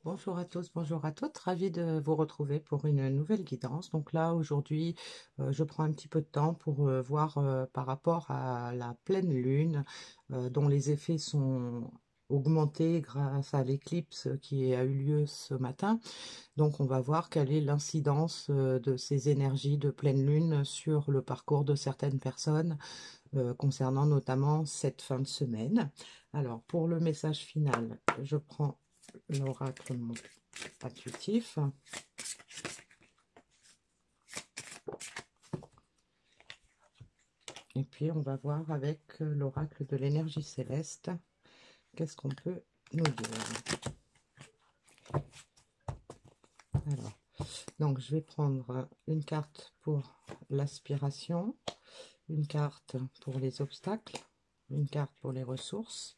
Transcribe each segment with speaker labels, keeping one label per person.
Speaker 1: Bonjour à tous, bonjour à toutes, ravi de vous retrouver pour une nouvelle guidance. Donc là, aujourd'hui, je prends un petit peu de temps pour voir par rapport à la pleine lune, dont les effets sont augmentés grâce à l'éclipse qui a eu lieu ce matin. Donc on va voir quelle est l'incidence de ces énergies de pleine lune sur le parcours de certaines personnes, concernant notamment cette fin de semaine. Alors pour le message final, je prends l'oracle intuitif. Et puis, on va voir avec l'oracle de l'énergie céleste, qu'est-ce qu'on peut nous dire. Alors, donc, je vais prendre une carte pour l'aspiration, une carte pour les obstacles, une carte pour les ressources,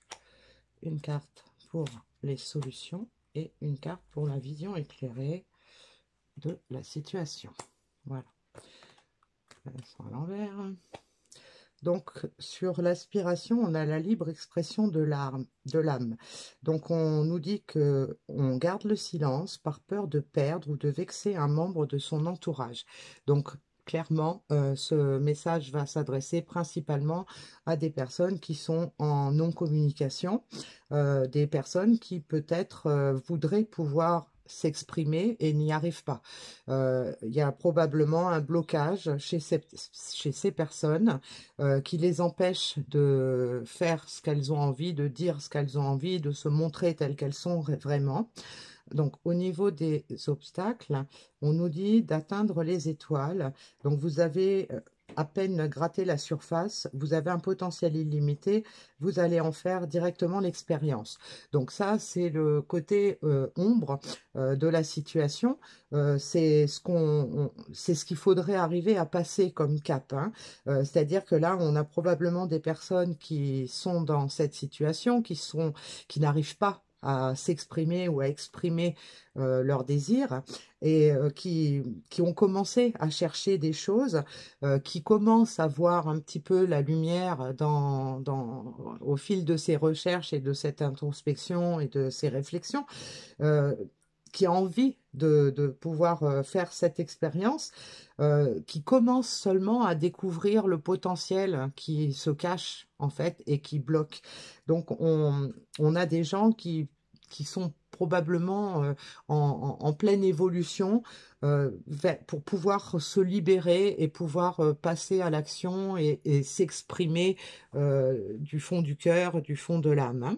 Speaker 1: une carte pour les solutions et une carte pour la vision éclairée de la situation. Voilà. Elles sont à l'envers. Donc, sur l'aspiration, on a la libre expression de l'âme. Donc, on nous dit que on garde le silence par peur de perdre ou de vexer un membre de son entourage. Donc, clairement, ce message va s'adresser principalement à des personnes qui sont en non-communication, des personnes qui peut-être voudraient pouvoir s'exprimer et n'y arrivent pas. Il y a probablement un blocage chez ces personnes qui les empêche de faire ce qu'elles ont envie, de dire ce qu'elles ont envie, de se montrer telles qu'elles sont vraiment. Donc, au niveau des obstacles, on nous dit d'atteindre les étoiles. Donc, vous avez à peine gratté la surface, vous avez un potentiel illimité, vous allez en faire directement l'expérience. Donc ça, c'est le côté ombre de la situation. C'est ce qu'il faudrait arriver à passer comme cap, hein. C'est-à-dire que là, on a probablement des personnes qui sont dans cette situation, qui n'arrivent pas à s'exprimer ou à exprimer leurs désirs et qui ont commencé à chercher des choses, qui commencent à voir un petit peu la lumière au fil de ces recherches et de cette introspection et de ces réflexions, euh, qui a envie de pouvoir faire cette expérience, qui commence seulement à découvrir le potentiel qui se cache en fait et qui bloque. Donc on a des gens qui sont probablement en pleine évolution pour pouvoir se libérer et pouvoir passer à l'action et s'exprimer du fond du cœur, du fond de l'âme, hein.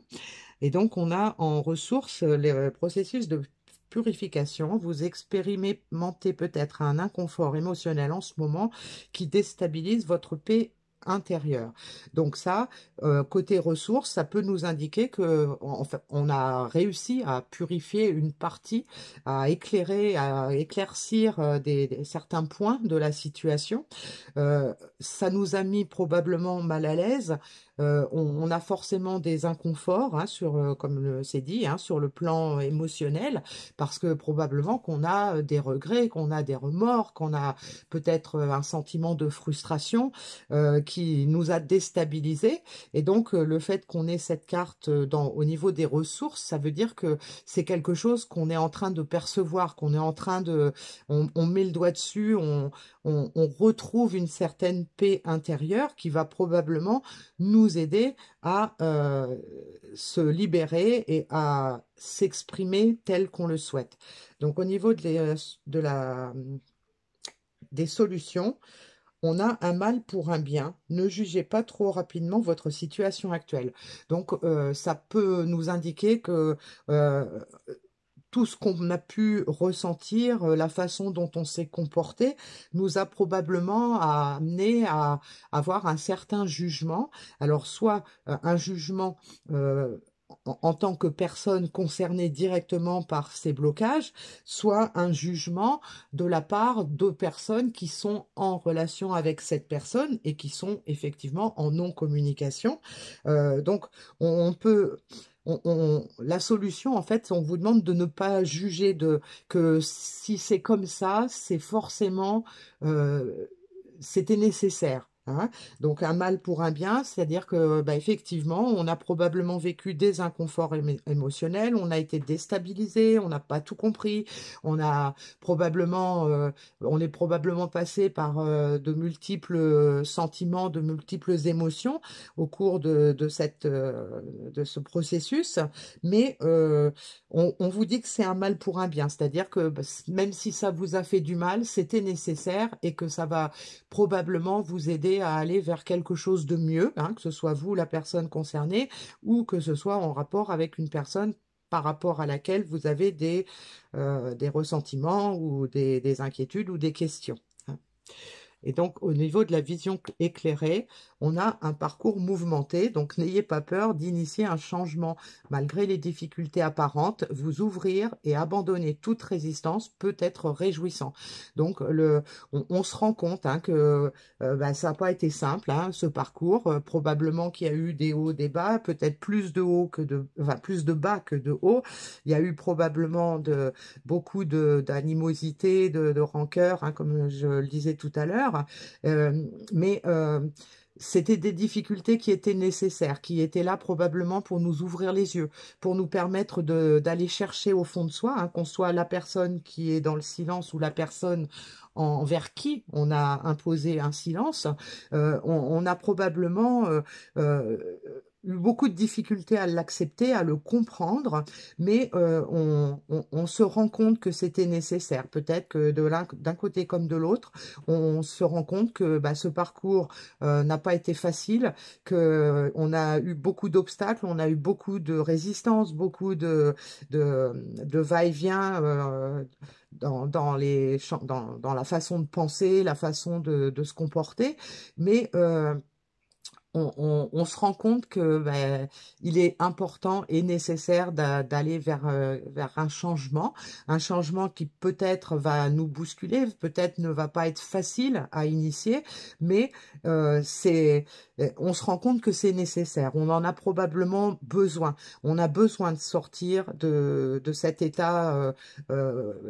Speaker 1: Et donc, on a en ressources les processus de purification. Vous expérimentez peut-être un inconfort émotionnel en ce moment qui déstabilise votre paix intérieure. Donc ça, côté ressources, ça peut nous indiquer que en fait, on a réussi à purifier une partie, à éclairer, à éclaircir certains points de la situation. Ça nous a mis probablement mal à l'aise. On a forcément des inconforts, hein, comme c'est dit, hein, sur le plan émotionnel, parce que probablement qu'on a des regrets, qu'on a des remords, qu'on a peut-être un sentiment de frustration qui nous a déstabilisés. Et donc, le fait qu'on ait cette carte au niveau des ressources, ça veut dire que c'est quelque chose qu'on est en train de percevoir, qu'on est en train on met le doigt dessus, on retrouve une certaine paix intérieure qui va probablement nous aider à se libérer et à s'exprimer tel qu'on le souhaite. Donc au niveau des solutions, on a un mal pour un bien. Ne jugez pas trop rapidement votre situation actuelle. Donc ça peut nous indiquer que tout ce qu'on a pu ressentir, la façon dont on s'est comporté, nous a probablement amené à avoir un certain jugement. Alors, soit un jugement en tant que personne concernée directement par ces blocages, soit un jugement de la part de personnes qui sont en relation avec cette personne et qui sont effectivement en non-communication. Donc, on peut la solution, en fait, on vous demande de ne pas juger que si c'est comme ça, c'est forcément, c'était nécessaire. Hein. Donc un mal pour un bien, c'est-à-dire que bah, effectivement, on a probablement vécu des inconforts émotionnels, on a été déstabilisé, on n'a pas tout compris, on a probablement, on est probablement passé par de multiples sentiments, de multiples émotions au cours de ce processus, mais on vous dit que c'est un mal pour un bien, c'est-à-dire que bah, même si ça vous a fait du mal, c'était nécessaire et que ça va probablement vous aider à aller vers quelque chose de mieux, hein, que ce soit vous, la personne concernée, ou que ce soit en rapport avec une personne par rapport à laquelle vous avez des ressentiments ou des inquiétudes ou des questions. Hein. Et donc, au niveau de la vision éclairée, on a un parcours mouvementé. Donc, n'ayez pas peur d'initier un changement. Malgré les difficultés apparentes, vous ouvrir et abandonner toute résistance peut être réjouissant. Donc, on se rend compte hein, que bah, ça n'a pas été simple, hein, ce parcours. Probablement qu'il y a eu des hauts, des bas, peut-être plus de hauts que enfin, plus de bas que de hauts. Il y a eu probablement beaucoup d'animosité, de rancœur, hein, comme je le disais tout à l'heure. Mais c'était des difficultés qui étaient nécessaires, qui étaient là probablement pour nous ouvrir les yeux, pour nous permettre d'aller chercher au fond de soi, hein, qu'on soit la personne qui est dans le silence ou la personne envers qui on a imposé un silence. On a probablement euh, eu beaucoup de difficultés à l'accepter, à le comprendre, mais on se rend compte que c'était nécessaire. Peut-être que d'un côté comme de l'autre, on se rend compte que bah, ce parcours n'a pas été facile, que on a eu beaucoup d'obstacles, on a eu beaucoup de résistance, beaucoup de va-et-vient dans la façon de penser, la façon de se comporter, mais on se rend compte que ben, il est important et nécessaire d'aller vers un changement qui peut-être va nous bousculer, peut-être ne va pas être facile à initier, mais on se rend compte que c'est nécessaire. On en a probablement besoin. On a besoin de sortir de cet état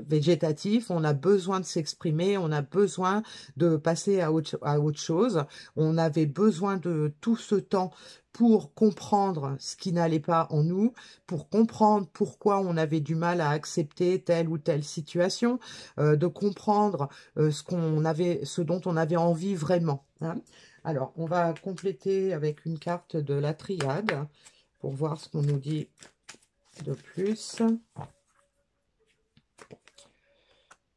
Speaker 1: végétatif. On a besoin de s'exprimer. On a besoin de passer à autre chose. On avait besoin de tout ce temps pour comprendre ce qui n'allait pas en nous, pour comprendre pourquoi on avait du mal à accepter telle ou telle situation, de comprendre ce dont on avait envie vraiment. Hein. Alors, on va compléter avec une carte de la triade pour voir ce qu'on nous dit de plus.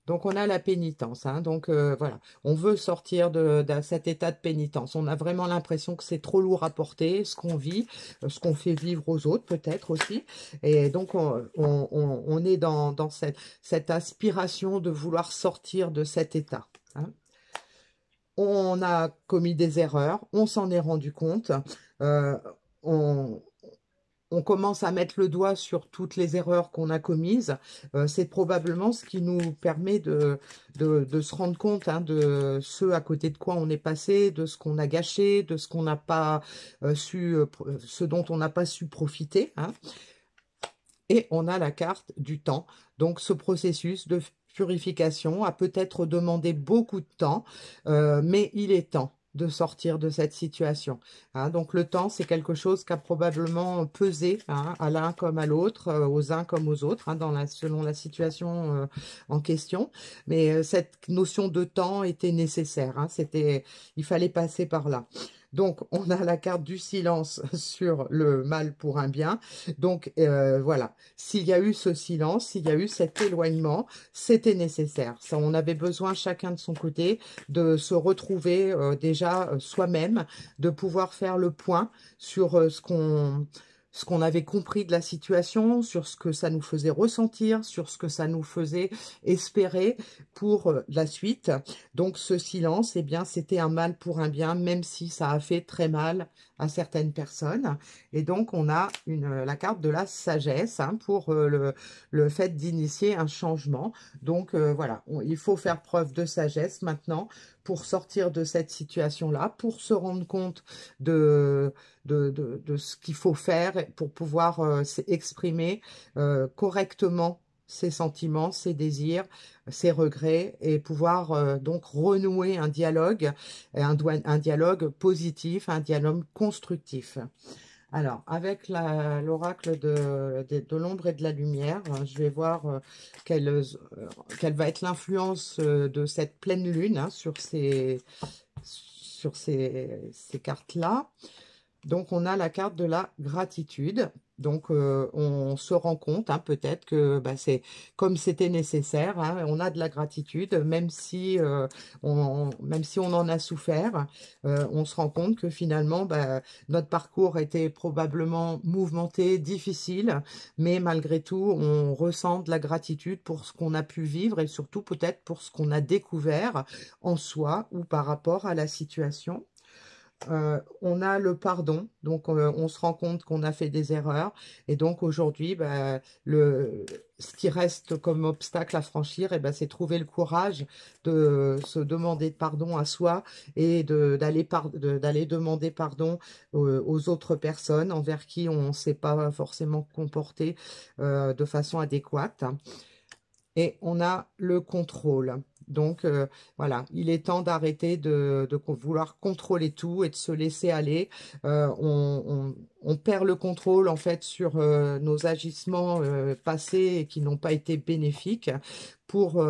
Speaker 1: Donc, on a la pénitence. Hein. Donc, voilà, on veut sortir de cet état de pénitence. On a vraiment l'impression que c'est trop lourd à porter, ce qu'on vit, ce qu'on fait vivre aux autres, peut-être aussi. Et donc, on est dans cette aspiration de vouloir sortir de cet état. Hein. On a commis des erreurs, on s'en est rendu compte. On, on commence à mettre le doigt sur toutes les erreurs qu'on a commises. C'est probablement ce qui nous permet de se rendre compte hein, de ce à côté de quoi on est passé, de ce qu'on a gâché, de ce qu'on n'a pas ce dont on n'a pas su profiter. Hein. Et on a la carte du temps. Donc ce processus de purification a peut-être demandé beaucoup de temps, mais il est temps de sortir de cette situation. Hein. Donc le temps, c'est quelque chose qui a probablement pesé hein, à l'un comme à l'autre, aux uns comme aux autres, hein, selon la situation en question. Mais cette notion de temps était nécessaire. Hein, il fallait passer par là. Donc, on a la carte du silence sur le mal pour un bien. Donc, voilà, s'il y a eu ce silence, s'il y a eu cet éloignement, c'était nécessaire. Ça, on avait besoin chacun de son côté de se retrouver déjà soi-même, de pouvoir faire le point sur ce qu'on avait compris de la situation, sur ce que ça nous faisait ressentir, sur ce que ça nous faisait espérer pour la suite. Donc ce silence, eh bien, c'était un mal pour un bien, même si ça a fait très mal à certaines personnes. Et donc on a la carte de la sagesse hein, pour le fait d'initier un changement. Donc voilà, il faut faire preuve de sagesse maintenant pour sortir de cette situation-là, pour se rendre compte de ce qu'il faut faire pour pouvoir s'exprimer correctement ses sentiments, ses désirs, ses regrets, et pouvoir donc renouer un dialogue, un dialogue positif, un dialogue constructif. Alors, avec l'oracle de l'ombre et de la lumière, je vais voir quelle va être l'influence de cette pleine lune, hein, sur ces cartes-là. Donc, on a la carte de la gratitude. Donc, on se rend compte, hein, peut-être que bah, c'est comme c'était nécessaire, hein, on a de la gratitude, même si on en a souffert, on se rend compte que finalement, bah, notre parcours était probablement mouvementé, difficile, mais malgré tout, on ressent de la gratitude pour ce qu'on a pu vivre et surtout peut-être pour ce qu'on a découvert en soi ou par rapport à la situation. On a le pardon, donc on se rend compte qu'on a fait des erreurs, et donc aujourd'hui, bah, ce qui reste comme obstacle à franchir, c'est trouver le courage de se demander pardon à soi et d'aller demander pardon aux autres personnes envers qui on ne s'est pas forcément comporté de façon adéquate. Et on a le contrôle. Donc, voilà, il est temps d'arrêter de vouloir contrôler tout et de se laisser aller. On perd le contrôle, en fait, sur nos agissements passés et qui n'ont pas été bénéfiques. Pour,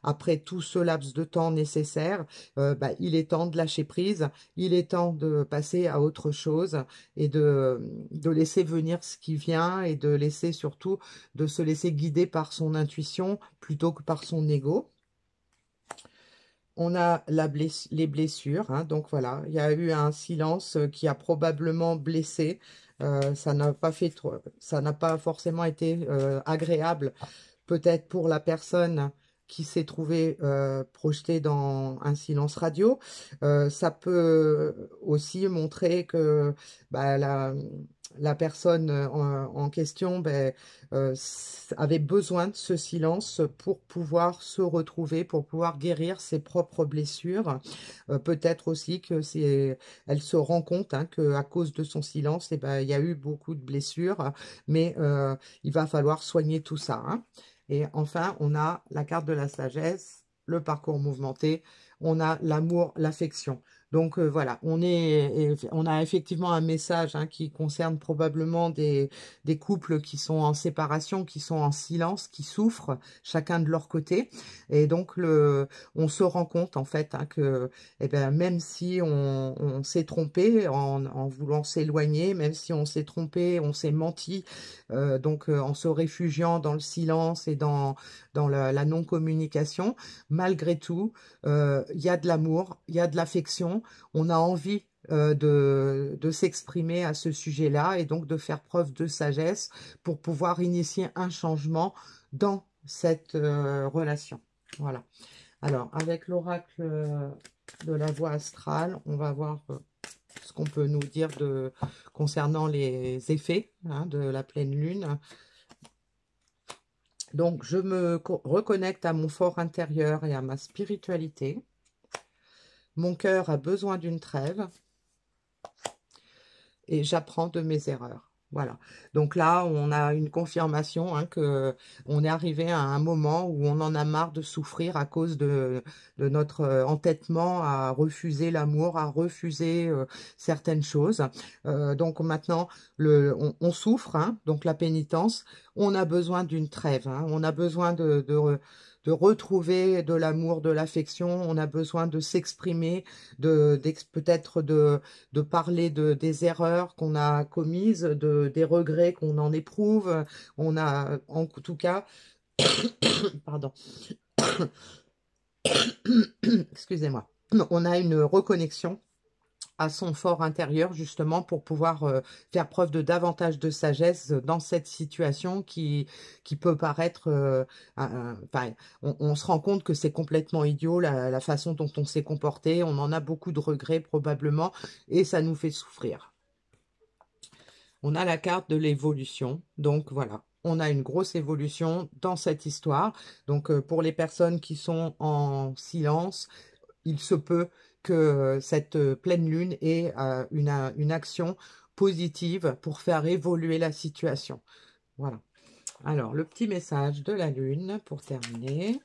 Speaker 1: après tout ce laps de temps nécessaire, bah, il est temps de lâcher prise, il est temps de passer à autre chose et de laisser venir ce qui vient et de laisser surtout de se laisser guider par son intuition plutôt que par son ego. On a les blessures, hein, donc voilà, il y a eu un silence qui a probablement blessé. Ça n'a pas forcément été agréable, peut-être pour la personne qui s'est trouvée projetée dans un silence radio. Ça peut aussi montrer que bah, la personne en question avait besoin de ce silence pour pouvoir se retrouver, pour pouvoir guérir ses propres blessures. Peut-être aussi que elle se rend compte, hein, qu'à cause de son silence, il y a eu beaucoup de blessures, mais il va falloir soigner tout ça, hein. Et enfin, on a la carte de la sagesse, le parcours mouvementé, on a l'amour, l'affection. Donc voilà, on a effectivement un message, hein, qui concerne probablement des couples qui sont en séparation, qui sont en silence, qui souffrent chacun de leur côté. Et donc on se rend compte en fait, hein, que même si on s'est trompé en voulant s'éloigner, même si on s'est trompé, on s'est menti, en se réfugiant dans le silence et dans la non-communication, malgré tout, il y a de l'amour, il y a de l'affection, on a envie de s'exprimer à ce sujet-là et donc de faire preuve de sagesse pour pouvoir initier un changement dans cette relation. Voilà. Alors, avec l'oracle de la voie astrale, on va voir ce qu'on peut nous dire concernant les effets, hein, de la pleine lune. Donc, je me reconnecte à mon fort intérieur et à ma spiritualité. Mon cœur a besoin d'une trêve et j'apprends de mes erreurs. Voilà. Donc là, on a une confirmation, hein, que on est arrivé à un moment où on en a marre de souffrir à cause de notre entêtement à refuser l'amour, à refuser certaines choses. Donc maintenant, on souffre, hein, donc la pénitence. On a besoin d'une trêve, hein, on a besoin de retrouver de l'amour, de l'affection. On a besoin de s'exprimer, peut-être de parler des erreurs qu'on a commises, des regrets qu'on en éprouve. On a, en tout cas, pardon, excusez-moi, on a une reconnexion à son fort intérieur, justement, pour pouvoir faire preuve de davantage de sagesse dans cette situation qui peut paraître... on se rend compte que c'est complètement idiot, la façon dont on s'est comporté. On en a beaucoup de regrets, probablement, et ça nous fait souffrir. On a la carte de l'évolution, donc voilà. On a une grosse évolution dans cette histoire. Donc, pour les personnes qui sont en silence, il se peut que cette pleine lune ait une action positive pour faire évoluer la situation. Voilà. Alors, le petit message de la lune pour terminer.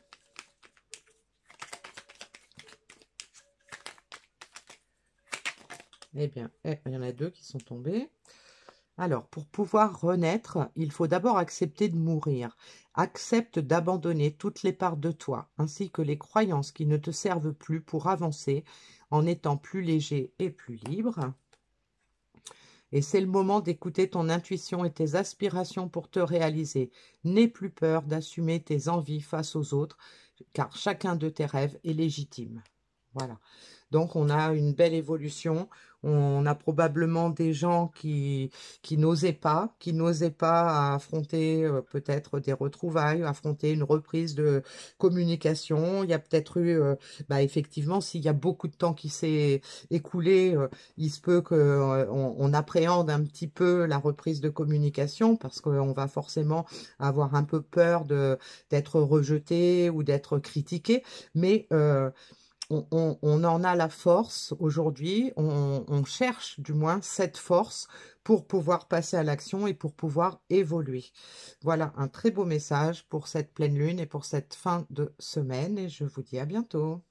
Speaker 1: Eh bien, il y en a 2 qui sont tombés. Alors, pour pouvoir renaître, il faut d'abord accepter de mourir. Accepte d'abandonner toutes les parts de toi, ainsi que les croyances qui ne te servent plus pour avancer en étant plus léger et plus libre. Et c'est le moment d'écouter ton intuition et tes aspirations pour te réaliser. N'aie plus peur d'assumer tes envies face aux autres, car chacun de tes rêves est légitime. Voilà. Donc, on a une belle évolution. On a probablement des gens qui n'osaient pas affronter peut-être des retrouvailles, affronter une reprise de communication. Il y a peut-être eu, effectivement, s'il y a beaucoup de temps qui s'est écoulé, il se peut qu'on appréhende un petit peu la reprise de communication parce qu'on va forcément avoir un peu peur d'être rejeté ou d'être critiqué. Mais on en a la force aujourd'hui, on cherche du moins cette force pour pouvoir passer à l'action et pour pouvoir évoluer. Voilà un très beau message pour cette pleine lune et pour cette fin de semaine et je vous dis à bientôt.